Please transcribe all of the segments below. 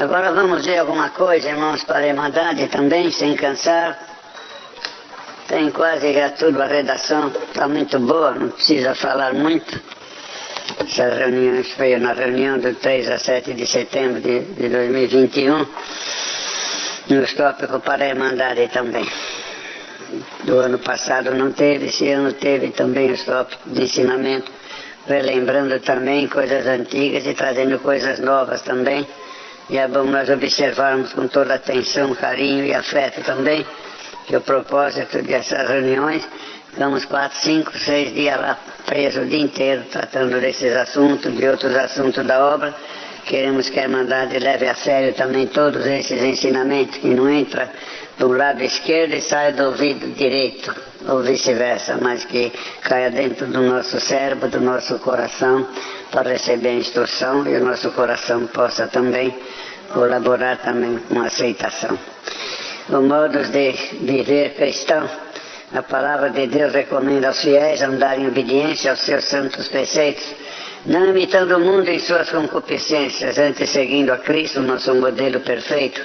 Agora vamos ver alguma coisa, irmãos, para a Irmandade também, sem cansar. Tem quase já tudo, a redação está muito boa, não precisa falar muito. Essa reunião foi na reunião do 3 a 7 de setembro de 2021, nos tópicos para a Irmandade também. Do ano passado não teve, esse ano teve também os tópicos de ensinamento, relembrando também coisas antigas e trazendo coisas novas também. E é bom nós observarmos com toda atenção, carinho e afeto também, que o propósito dessas reuniões, ficamos 4, 5, 6 dias lá presos o dia inteiro, tratando desses assuntos, de outros assuntos da obra. Queremos que a Irmandade leve a sério também todos esses ensinamentos, que não entra do lado esquerdo e sai do ouvido direito, ou vice-versa, mas que caia dentro do nosso cérebro, do nosso coração, para receber a instrução e o nosso coração possa também colaborar também com a aceitação. O modo de viver cristão, a palavra de Deus recomenda aos fiéis andarem em obediência aos seus santos preceitos, não imitando o mundo em suas concupiscências, antes seguindo a Cristo, nosso modelo perfeito.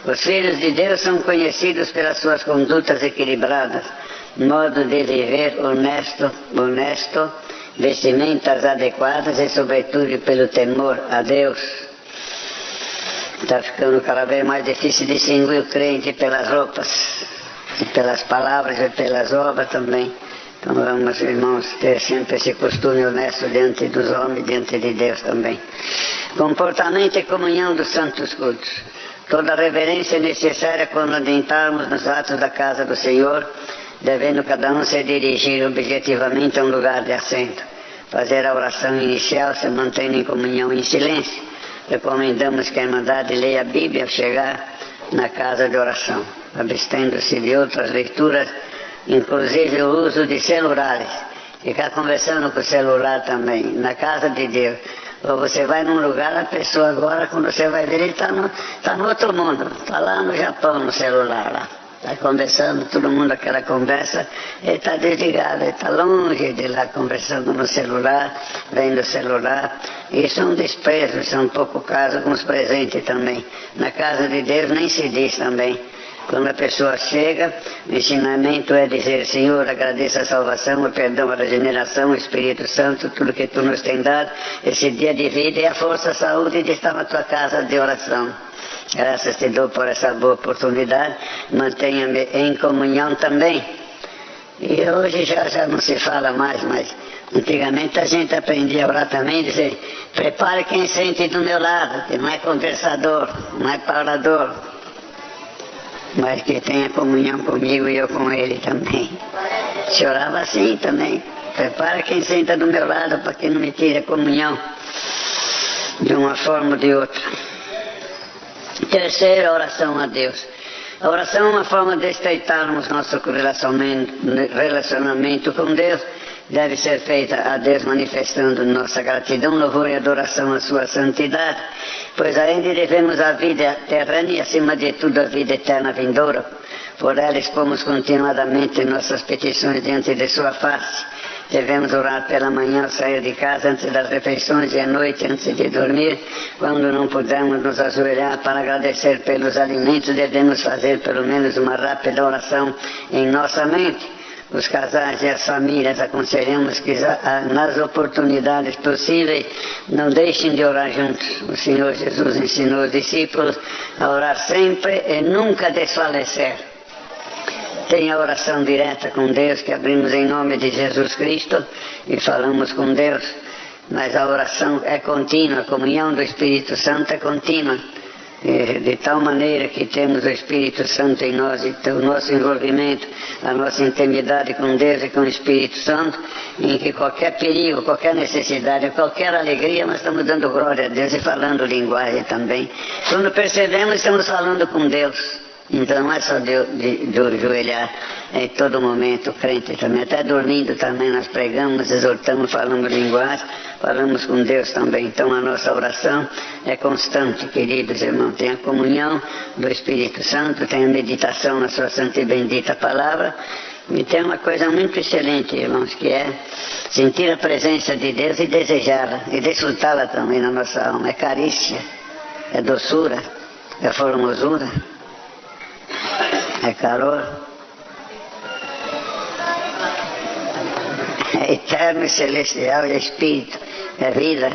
Os filhos de Deus são conhecidos pelas suas condutas equilibradas, modo de viver honesto, vestimentas adequadas e, sobretudo, pelo temor a Deus. Está ficando cada vez mais difícil distinguir o crente pelas roupas, e pelas palavras e pelas obras também. Então vamos, irmãos, ter sempre esse costume honesto diante dos homens, diante de Deus também. Comportamento e comunhão dos santos cultos. Toda reverência é necessária quando adentrarmos nos atos da casa do Senhor, devendo cada um se dirigir objetivamente a um lugar de assento. Fazer a oração inicial se mantendo em comunhão e em silêncio. Recomendamos que a Irmandade leia a Bíblia ao chegar na casa de oração, abstendo-se de outras leituras, inclusive o uso de celulares. Ficar conversando com o celular também, na casa de Deus. Ou você vai num lugar, a pessoa agora, quando você vai ver, ele está no outro mundo, está lá no Japão, no celular lá. Está conversando, todo mundo aquela conversa, ele está desligado, ele está longe de lá conversando no celular, vendo o celular. Isso é um desprezo, isso é um pouco caso com os presentes também. Na casa de Deus nem se diz também. Quando a pessoa chega, o ensinamento é dizer: Senhor, agradeço a salvação, o perdão, a regeneração, o Espírito Santo, tudo que Tu nos tem dado, esse dia de vida e a força, a saúde de estar na Tua casa de oração. Graças te dou por essa boa oportunidade, mantenha-me em comunhão também. E hoje já não se fala mais, mas antigamente a gente aprendia a orar também, dizer: prepare quem sente do meu lado, que não é conversador, não é falador, mas que tenha comunhão comigo e eu com ele também. Chorava assim também: prepara quem senta do meu lado para que não me tire a comunhão de uma forma ou de outra. Terceira, oração a Deus. A oração é uma forma de estreitarmos nosso relacionamento com Deus. Deve ser feita a Deus manifestando nossa gratidão, louvor e adoração à sua santidade, pois a Ele devemos a vida terrena e, acima de tudo, a vida eterna vindoura. Por ela expomos continuadamente nossas petições diante de sua face. Devemos orar pela manhã ao sair de casa, antes das refeições e à noite antes de dormir. Quando não pudermos nos ajoelhar para agradecer pelos alimentos, devemos fazer pelo menos uma rápida oração em nossa mente. Os casais e as famílias aconselhamos que nas oportunidades possíveis não deixem de orar juntos. O Senhor Jesus ensinou os discípulos a orar sempre e nunca desfalecer. Tem a oração direta com Deus, que abrimos em nome de Jesus Cristo e falamos com Deus, mas a oração é contínua, a comunhão do Espírito Santo é contínua, de tal maneira que temos o Espírito Santo em nós, e o nosso envolvimento, a nossa intimidade com Deus e com o Espírito Santo, em que qualquer perigo, qualquer necessidade, qualquer alegria, nós estamos dando glória a Deus e falando linguagem também. Quando percebemos, estamos falando com Deus. Então não é só de ajoelhar em todo momento, o crente também, até dormindo também nós pregamos, exortamos, falamos linguagem, falamos com Deus também. Então a nossa oração é constante, queridos irmãos. Tem a comunhão do Espírito Santo, tem a meditação na sua santa e bendita palavra, e tem uma coisa muito excelente, irmãos, que é sentir a presença de Deus e desejá-la, e desfrutá-la também na nossa alma, é carícia. é doçura, é formosura, é calor, é eterno e celestial, é espírito, é vida.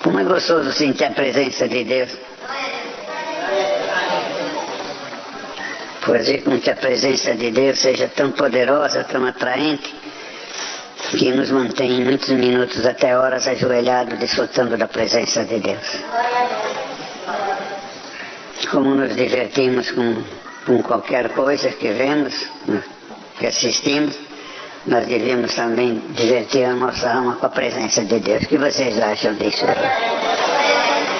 Como é gostoso sentir a presença de Deus. Fazer com que a presença de Deus seja tão poderosa, tão atraente, que nos mantém muitos minutos, até horas, ajoelhados, desfrutando da presença de Deus. Como nos divertimos com qualquer coisa que vemos, que assistimos, nós devemos também divertir a nossa alma com a presença de Deus. O que vocês acham disso?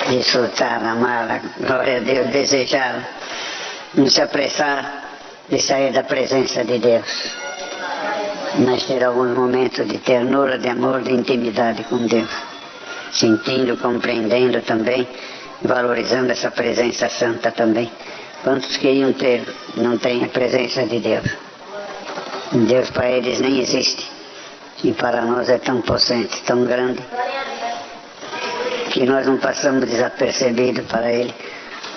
Desfrutar, amar, glória a Deus, desejar, não se apressar de sair da presença de Deus, mas ter alguns momentos de ternura, de amor, de intimidade com Deus, sentindo, compreendendo também, valorizando essa presença santa também. Quantos queriam ter, não têm a presença de Deus? Deus para eles nem existe, e para nós é tão possante, tão grande, que nós não passamos desapercebido para Ele,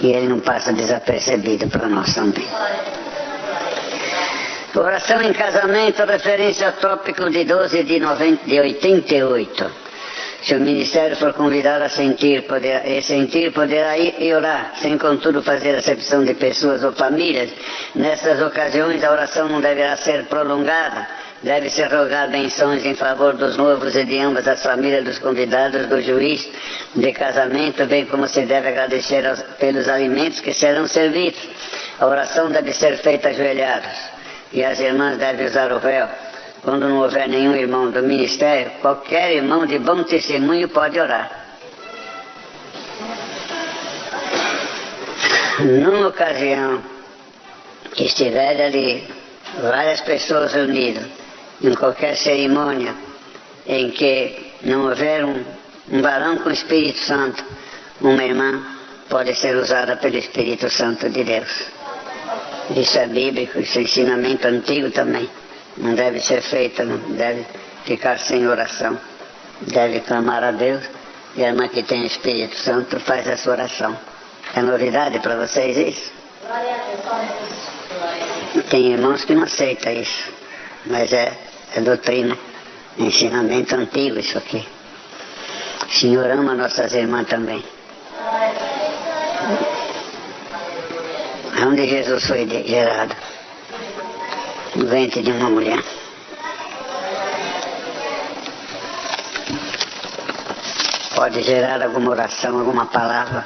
e Ele não passa desapercebido para nós também. Oração em casamento, referência ao tópico de 12 de 88. Se o ministério for convidado a sentir, poderá ir e orar, sem contudo fazer acepção de pessoas ou famílias. Nessas ocasiões a oração não deverá ser prolongada. Deve-se rogar benções em favor dos noivos e de ambas as famílias dos convidados, do juiz de casamento, bem como se deve agradecer pelos alimentos que serão servidos. A oração deve ser feita ajoelhados, e as irmãs devem usar o véu. Quando não houver nenhum irmão do ministério, qualquer irmão de bom testemunho pode orar. Numa ocasião que estiver ali várias pessoas reunidas, em qualquer cerimônia em que não houver um varão com o Espírito Santo, uma irmã pode ser usada pelo Espírito Santo de Deus. Isso é bíblico, isso é ensinamento antigo também. Não deve ser feita, não deve ficar sem oração. Deve clamar a Deus, e a irmã que tem o Espírito Santo faz essa oração. É novidade para vocês isso? Tem irmãos que não aceitam isso, mas é doutrina, é ensinamento antigo isso aqui. O Senhor ama nossas irmãs também. Onde Jesus foi gerado? No ventre de uma mulher. Pode gerar alguma oração, alguma palavra,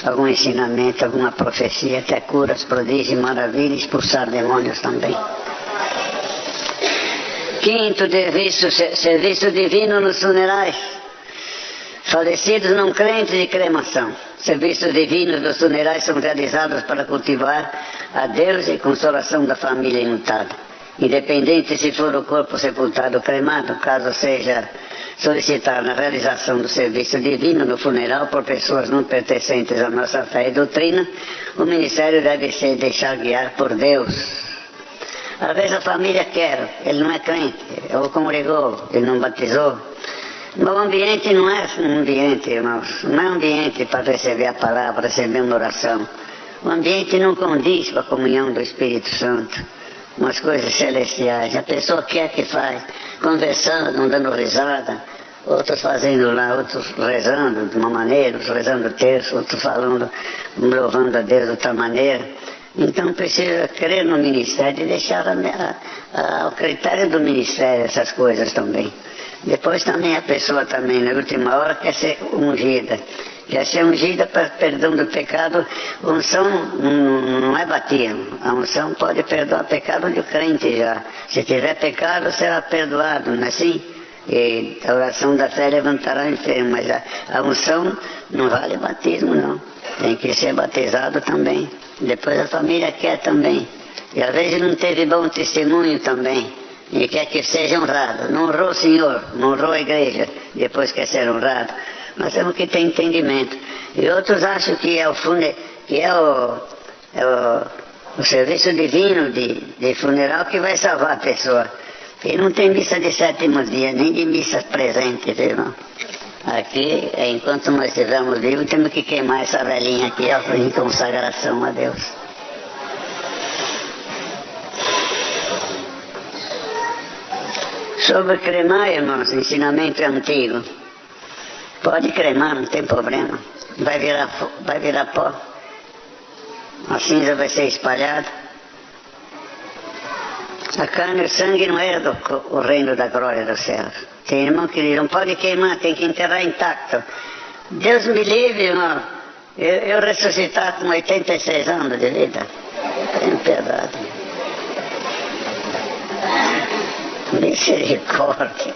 algum ensinamento, alguma profecia, até curas, prodígios, maravilhas, expulsar demônios também. Quinto, serviço divino nos funerais. Falecidos não crentes e cremação. Serviços divinos dos funerais são realizados para cultivar a Deus e consolação da família enlutada. Independente se for o corpo sepultado ou cremado, caso seja solicitar na realização do serviço divino no funeral por pessoas não pertencentes à nossa fé e doutrina, o ministério deve se deixar guiar por Deus. Às vezes a família quer, ele não é crente, ou congregou, ele não batizou. Mas o ambiente não é um ambiente, irmãos, não é um ambiente para receber a palavra, receber uma oração. O ambiente não condiz com a comunhão do Espírito Santo, umas coisas celestiais. A pessoa quer que faz, conversando, dando risada, outros fazendo lá, outros rezando de uma maneira, outros rezando o terço, outros falando, louvando a Deus de outra maneira. Então precisa crer no ministério e deixar ao critério do ministério essas coisas também. Depois também a pessoa também, na última hora, quer ser ungida. Quer ser ungida para perdão do pecado. A unção não é batismo. A unção pode perdoar pecado do crente já. Se tiver pecado, será perdoado, não é assim? E a oração da fé levantará o enfermo. Mas a unção não vale batismo, não. Tem que ser batizado também. Depois a família quer também. E às vezes não teve bom testemunho também. E quer que seja honrado. Não honrou o Senhor, não honrou a igreja, depois quer ser honrado. Nós temos que ter entendimento. E outros acham que é o serviço divino de funeral que vai salvar a pessoa. E não tem missa de sétimo dia, nem de missa presente, viu, irmão? Aqui, enquanto nós estivermos vivos, temos que queimar essa velhinha aqui, ó, em consagração a Deus. Sobre cremar, irmãos, ensinamento antigo. Pode cremar, não tem problema. Vai virar pó. A cinza vai ser espalhada. A carne e o sangue não é o reino da glória do céu. Tem irmão que diz, não pode queimar, tem que enterrar intacto. Deus me livre, irmão. Eu ressuscitar com 86 anos de vida. Tem piedade. Misericórdia.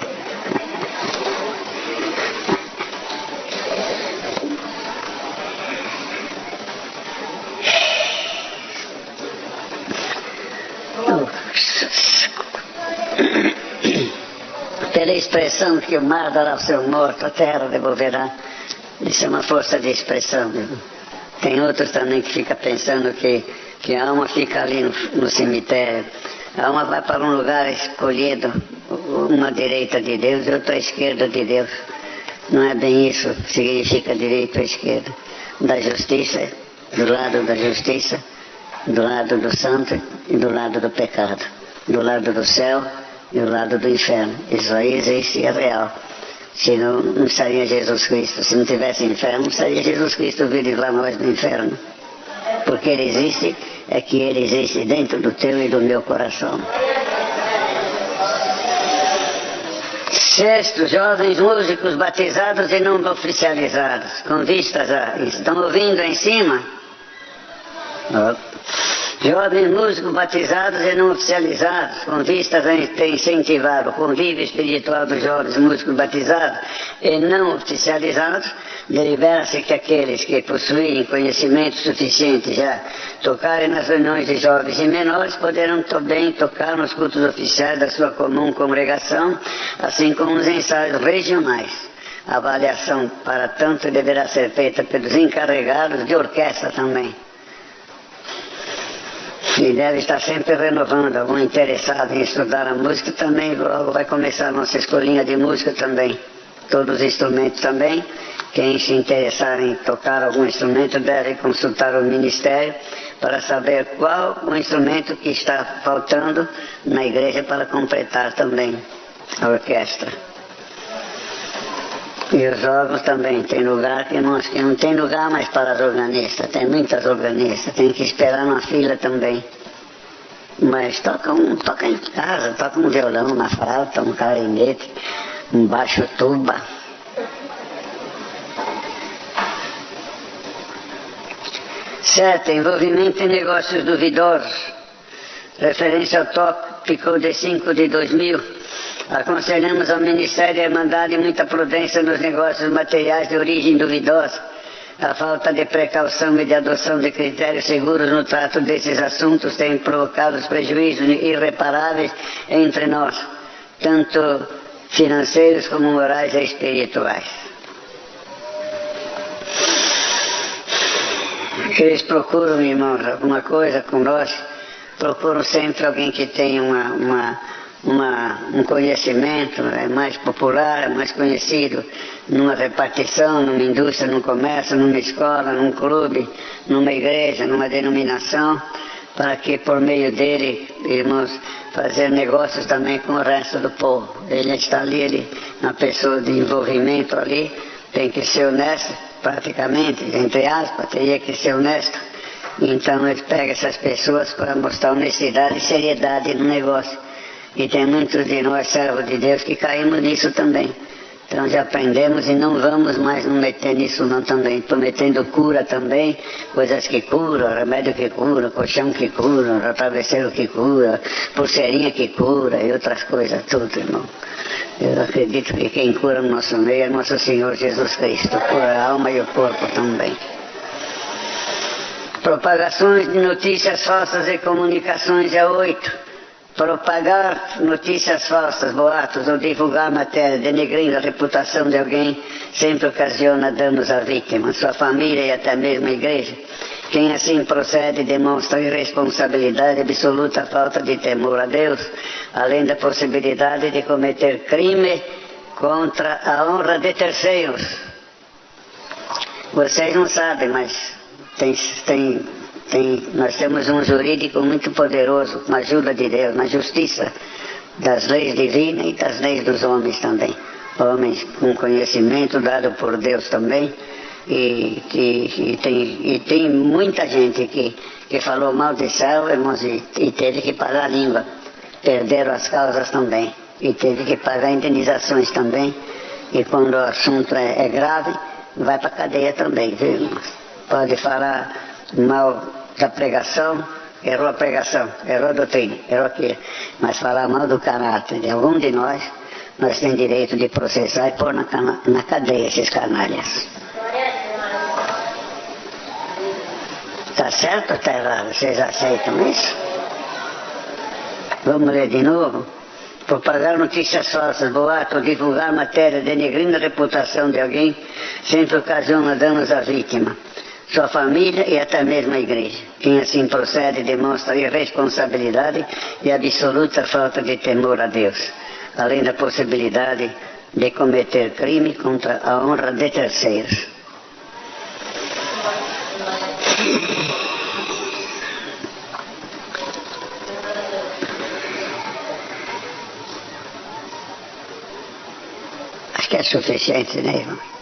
Pela expressão que o mar dará ao seu morto, a terra devolverá. Isso é uma força de expressão. Tem outros também que ficam pensando que a alma fica ali no cemitério. A alma vai para um lugar escolhido, uma à direita de Deus e outra à esquerda de Deus. Não é bem isso que significa direita ou esquerda. Da justiça, do lado da justiça, do lado do santo e do lado do pecado. Do lado do céu e do lado do inferno. Isso aí existe e é real. Senão não estaria Jesus Cristo. Se não tivesse inferno, não estaria Jesus Cristo vindo lá nós no inferno. Porque ele existe, é que ele existe dentro do teu e do meu coração. Sexto, jovens músicos batizados e não oficializados, com vistas a... Estão ouvindo aí em cima? Jovens músicos batizados e não oficializados, com vistas a incentivar o convívio espiritual dos jovens músicos batizados e não oficializados, delibera-se que aqueles que possuem conhecimento suficiente já tocarem nas reuniões de jovens e menores poderão também tocar nos cultos oficiais da sua comum congregação, assim como nos ensaios regionais. A avaliação, para tanto, deverá ser feita pelos encarregados de orquestra também. E deve estar sempre renovando. Algum interessado em estudar a música também, logo vai começar a nossa escolinha de música também. Todos os instrumentos também. Quem se interessar em tocar algum instrumento deve consultar o ministério para saber qual o instrumento que está faltando na igreja para completar também a orquestra. E os órgãos também, tem lugar que não tem lugar mais para as organistas, tem muitas organistas, tem que esperar na fila também. Mas toca em casa, toca um violão, uma flauta, um clarinete, um baixo tuba. Certo, envolvimento em negócios duvidosos. Referência ao tópico de 5 de 2000. Aconselhamos ao Ministério a Irmandade muita prudência nos negócios materiais de origem duvidosa. A falta de precaução e de adoção de critérios seguros no trato desses assuntos tem provocado prejuízos irreparáveis entre nós, tanto financeiros como morais e espirituais. Eles procuram, irmãos, alguma coisa com nós, procuram sempre alguém que tenha um conhecimento mais popular, mais conhecido numa repartição, numa indústria, num comércio, numa escola, num clube, numa igreja, numa denominação, para que por meio dele, irmãos, fazer negócios também com o resto do povo. Ele está ali, uma pessoa de envolvimento ali, tem que ser honesto, praticamente, entre aspas, teria que ser honesto. Então ele pega essas pessoas para mostrar honestidade e seriedade no negócio. E tem muitos de nós, servos de Deus, que caímos nisso também. Então já aprendemos e não vamos mais nos meter nisso não também. Prometendo cura também, coisas que curam, remédio que cura, colchão que cura, travesseiro que cura, pulseirinha que cura e outras coisas, tudo, irmão. Eu acredito que quem cura no nosso meio é nosso Senhor Jesus Cristo, cura a alma e o corpo também. Propagações de notícias falsas e comunicações é 8. Propagar notícias falsas, boatos ou divulgar matéria denegrindo a reputação de alguém sempre ocasiona danos à vítima, sua família e até mesmo a igreja. Quem assim procede demonstra irresponsabilidade e absoluta falta de temor a Deus, além da possibilidade de cometer crime contra a honra de terceiros. Vocês não sabem, mas nós temos um jurídico muito poderoso, com a ajuda de Deus, na justiça das leis divinas e das leis dos homens também. Homens com conhecimento dado por Deus também. E tem muita gente que falou mal de céu, irmãos, e teve que pagar a língua. Perderam as causas também. E teve que pagar indenizações também. E quando o assunto é grave, vai para a cadeia também, viu, irmãos? Pode falar mal da pregação, errou a pregação, errou a doutrina, errou aquilo. Mas falar mal do caráter de algum de nós temos direito de processar e pôr na cadeia esses canalhas. Está certo ou está errado? Vocês aceitam isso? Vamos ler de novo? Propagar notícias falsas, boatos, divulgar matéria denegrindo a reputação de alguém sempre ocasiona danos à vítima, sua família e até mesmo a igreja. Quem assim procede demonstra irresponsabilidade e absoluta falta de temor a Deus, além da possibilidade de cometer crime contra a honra de terceiros. Acho que é suficiente, né, irmão?